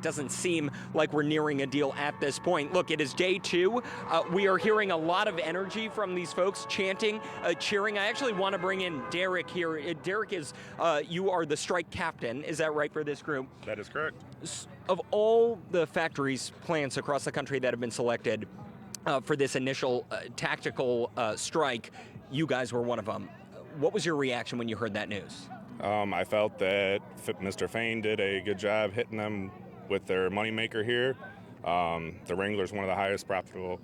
Doesn't seem like we're nearing a deal at this point. Look, it is day two. We are hearing a lot of energy from these folks chanting, cheering. I actually want to bring in Derek here. Derek is, you are the strike captain. Is that right for this group? That is correct. Of all the factories, plants across the country that have been selected for this initial tactical strike, you guys were one of them. What was your reaction when you heard that news? I felt that Mr. Fain did a good job hitting them with their moneymaker here. The Wrangler is one of the highest profitable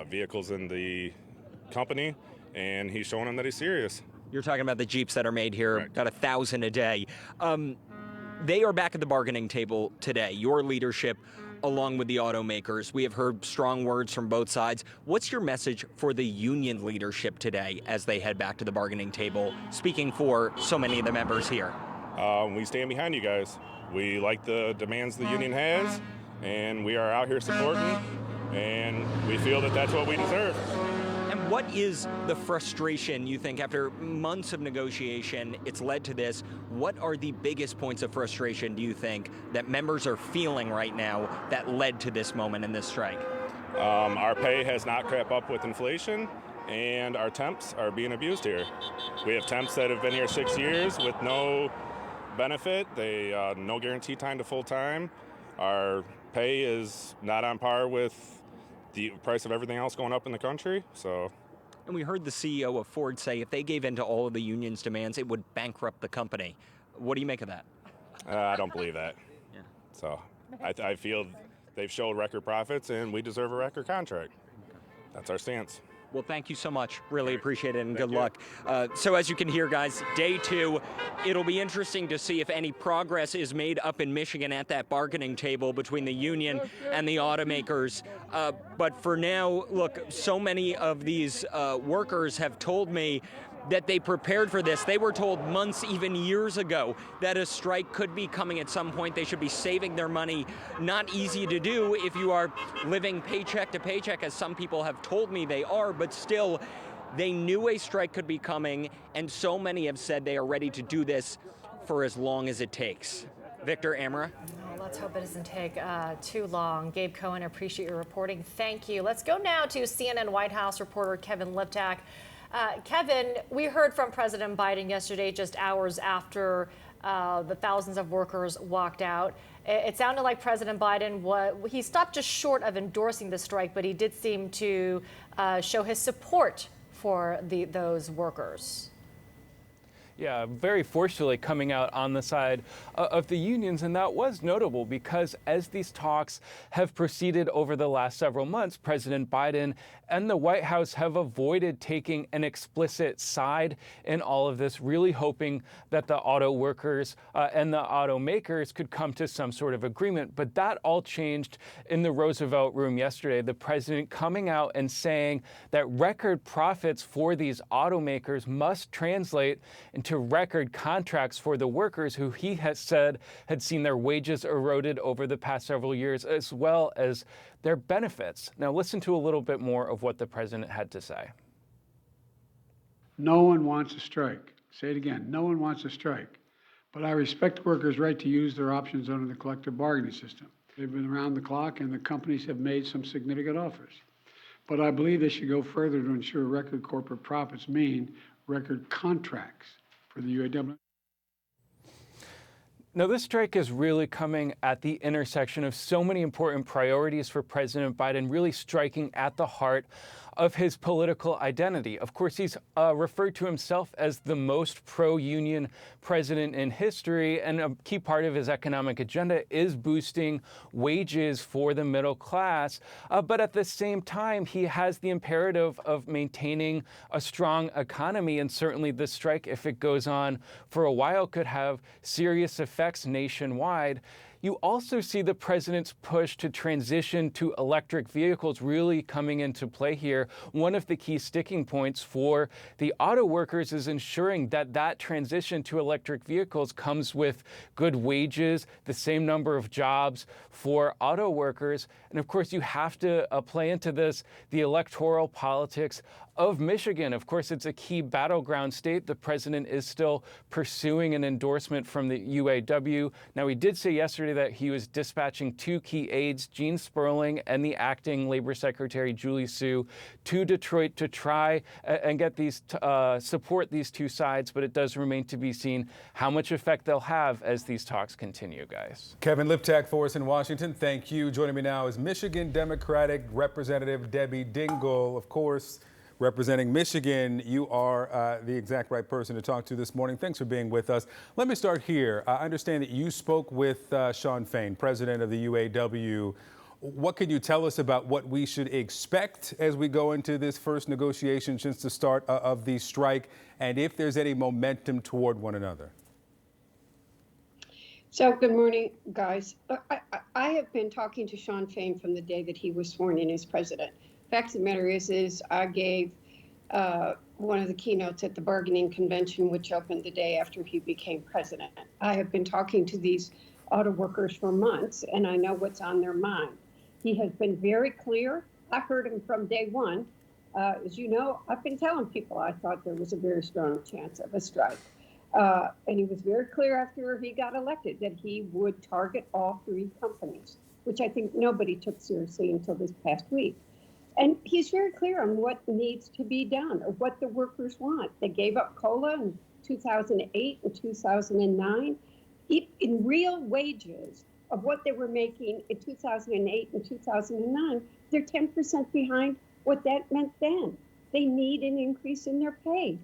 vehicles in the company, and he's showing them that he's serious. You're talking about the Jeeps that are made here, Correct. about 1,000 a day. They are back at the bargaining table today, your leadership along with the automakers. We have heard strong words from both sides. What's your message for the union leadership today as they head back to the bargaining table, speaking for so many of the members here? We stand behind you guys. We like the demands the union has, and we are out here supporting, and we feel that that's what we deserve. And what is the frustration, you think, after months of negotiation, it's led to this? What are the biggest points of frustration, do you think, that members are feeling right now that led to this moment in this strike? Our pay has not kept up with inflation, and our temps are being abused here. We have temps that have been here 6 years with no benefit, no guaranteed time to full time. Our pay is not on par with the price of everything else going up in the country. And we heard the CEO of Ford say if they gave in to all of the union's demands, it would bankrupt the company. What do you make of that? I don't believe that. Yeah. So I feel they've showed record profits, and we deserve a record contract. That's our stance. Well, thank you so much. Really appreciate it, and good you. luck. So as you can hear, guys, day two, it'll be interesting to see if any progress is made up in Michigan at that bargaining table between the union and the automakers. But for now, look, so many of these workers have told me that they prepared for this. They were told months, even years ago, that a strike could be coming at some point. They should be saving their money. Not easy to do if you are living paycheck to paycheck, as some people have told me they are, but still, they knew a strike could be coming, and so many have said they are ready to do this for as long as it takes. Victor, Amara? Well, let's hope it doesn't take too long. Gabe Cohen, appreciate your reporting. Thank you. Let's go now to CNN White House reporter Kevin Liptak. Kevin, we heard from President Biden yesterday, just hours after the thousands of workers walked out. It sounded like President Biden, he stopped just short of endorsing the strike, but he did seem to show his support for those workers. Yeah, very forcefully coming out on the side of the unions, and that was notable because as these talks have proceeded over the last several months, President Biden and the White House have avoided taking an explicit side in all of this, really hoping that the auto workers and the automakers could come to some sort of agreement. But that all changed in the Roosevelt Room yesterday. The president coming out and saying that record profits for these automakers must translate into record contracts for the workers who he has said had seen their wages eroded over the past several years, as well as their benefits. Now listen to a little bit more of what the president had to say. No one wants a strike. Say it again. No one wants a strike. But I respect workers' right to use their options under the collective bargaining system. They've been around the clock, and the companies have made some significant offers. But I believe they should go further to ensure record corporate profits mean record contracts for the UAW. Now, this strike is really coming at the intersection of so many important priorities for President Biden, really striking at the heart of his political identity. Of course, he's referred to himself as the most pro-union president in history, and a key part of his economic agenda is boosting wages for the middle class. But at the same time, he has the imperative of maintaining a strong economy, and certainly this strike, if it goes on for a while, could have serious effects nationwide. You also see the president's push to transition to electric vehicles really coming into play here. One of the key sticking points for the auto workers is ensuring that that transition to electric vehicles comes with good wages, the same number of jobs for auto workers. And of course, you have to play into this the electoral politics of Michigan. Of course, it's a key battleground state. The president is still pursuing an endorsement from the UAW. Now, he did say yesterday that he was dispatching two key aides, Gene Sperling and the acting Labor Secretary Julie Su, to Detroit to try and get these support these two sides. But it does remain to be seen how much effect they'll have as these talks continue, guys. Kevin Liptak for us in Washington. Thank you. Joining me now is Michigan Democratic Representative Debbie Dingell. Of course, representing Michigan, you are the exact right person to talk to this morning. Thanks for being with us. Let me start here. I understand that you spoke with Shawn Fain, president of the UAW. What can you tell us about what we should expect as we go into this first negotiation since the start of the strike, and if there's any momentum toward one another? So good morning, guys. I have been talking to Shawn Fain from the day that he was sworn in as president. Fact of the matter is I gave one of the keynotes at the bargaining convention, which opened the day after he became president. I have been talking to these auto workers for months, and I know what's on their mind. He has been very clear. I heard him from day one. As you know, I've been telling people I thought there was a very strong chance of a strike. And he was very clear after he got elected that he would target all three companies, which I think nobody took seriously until this past week. And he's very clear on what needs to be done or what the workers want. They gave up COLA in 2008 and 2009. In real wages of what they were making in 2008 and 2009, they're 10% behind what that meant then. They need an increase in their pay.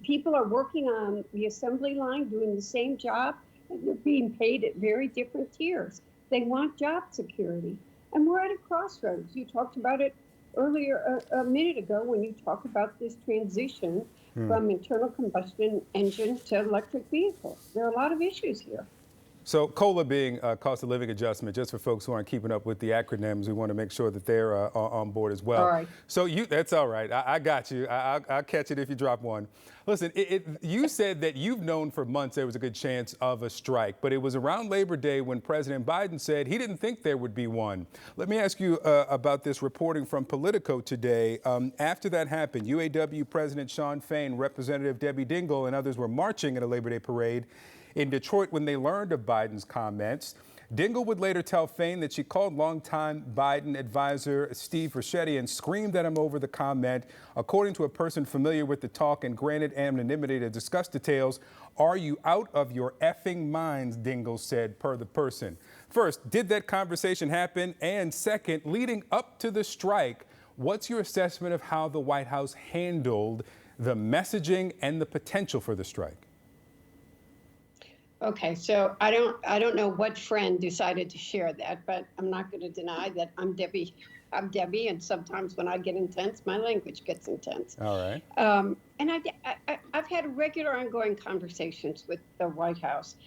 People are working on the assembly line doing the same job, and they're being paid at very different tiers. They want job security. And we're at a crossroads. You talked about it earlier, a minute ago, when you talk about this transition from internal combustion engine to electric vehicles. There are a lot of issues here. So COLA being a cost of living adjustment, just for folks who aren't keeping up with the acronyms, we want to make sure that they're on board as well. All right. So that's all right. I got you. I'll catch it if you drop one. Listen, you said that you've known for months there was a good chance of a strike, but it was around Labor Day when President Biden said he didn't think there would be one. Let me ask you about this reporting from Politico today. After that happened, UAW President Shawn Fain, Representative Debbie Dingell, and others were marching at a Labor Day parade in Detroit when they learned of Biden's comments. Dingell would later tell Fain that she called longtime Biden advisor Steve Ricchetti and screamed at him over the comment. According to a person familiar with the talk and granted anonymity to discuss details, "Are you out of your effing minds?" Dingell said, per the person. First, did that conversation happen? And second, leading up to the strike, what's your assessment of how the White House handled the messaging and the potential for the strike? Okay, so I don't know what friend decided to share that, but I'm not going to deny that I'm Debbie, and sometimes when I get intense, my language gets intense. All right. And I've had regular ongoing conversations with the White House.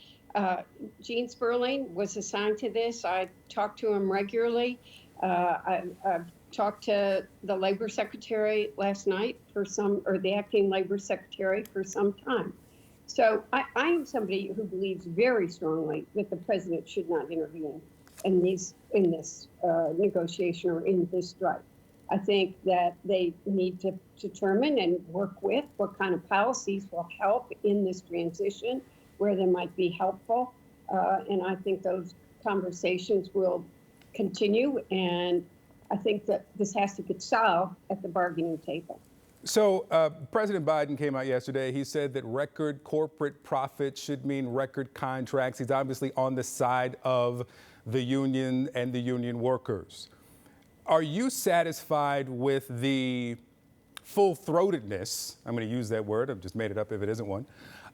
Gene Sperling was assigned to this. I talked to him regularly. I've talked to the Labor Secretary last night or the acting Labor Secretary for some time. So I am somebody who believes very strongly that the president should not intervene in this negotiation or in this strike. I think that they need to determine and work with what kind of policies will help in this transition, where they might be helpful. And I think those conversations will continue. And I think that this has to get solved at the bargaining table. So President Biden came out yesterday. He said that record corporate profits should mean record contracts. He's obviously on the side of the union and the union workers. Are you satisfied with the full-throatedness, I'm going to use that word, I've just made it up if it isn't one,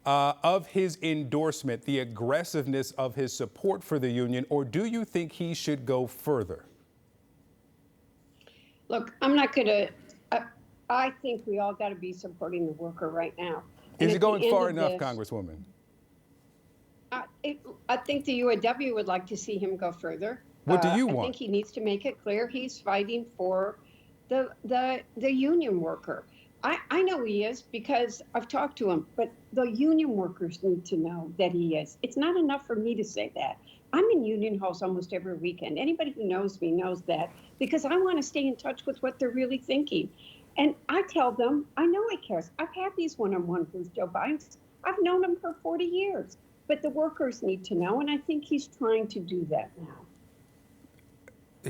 of his endorsement, the aggressiveness of his support for the union, or do you think he should go further? Look, I'm not going to... I think we all got to be supporting the worker right now. Is he going far enough, Congresswoman? I think the UAW would like to see him go further. What do you want? I think he needs to make it clear he's fighting for the union worker. I know he is because I've talked to him, but the union workers need to know that he is. It's not enough for me to say that. I'm in union halls almost every weekend. Anybody who knows me knows that because I want to stay in touch with what they're really thinking. And I tell them, I know he cares. I've had these one-on-ones with Joe Biden. I've known him for 40 years. But the workers need to know, and I think he's trying to do that now.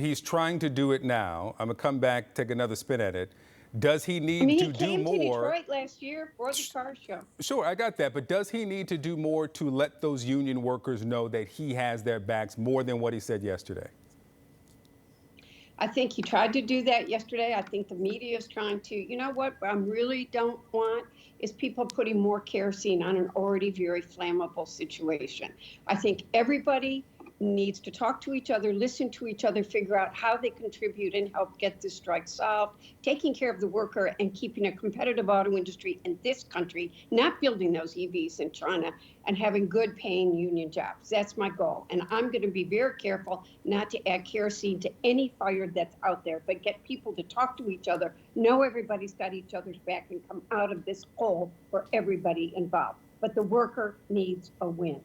He's trying to do it now. I'm going to come back, take another spin at it. Does he need He to do came more? to Detroit last year for the car show. Sure, I got that. But does he need to do more to let those union workers know that he has their backs more than what he said yesterday? I think he tried to do that yesterday. I think the media is trying to. You know what I really don't want is people putting more kerosene on an already very flammable situation. I think everybody needs to talk to each other, listen to each other, figure out how they contribute and help get this strike solved, taking care of the worker and keeping a competitive auto industry in this country, not building those EVs in China, and having good paying union jobs. That's my goal. And I'm going to be very careful not to add kerosene to any fire that's out there, but get people to talk to each other, know everybody's got each other's back, and come out of this hole for everybody involved. But the worker needs a win.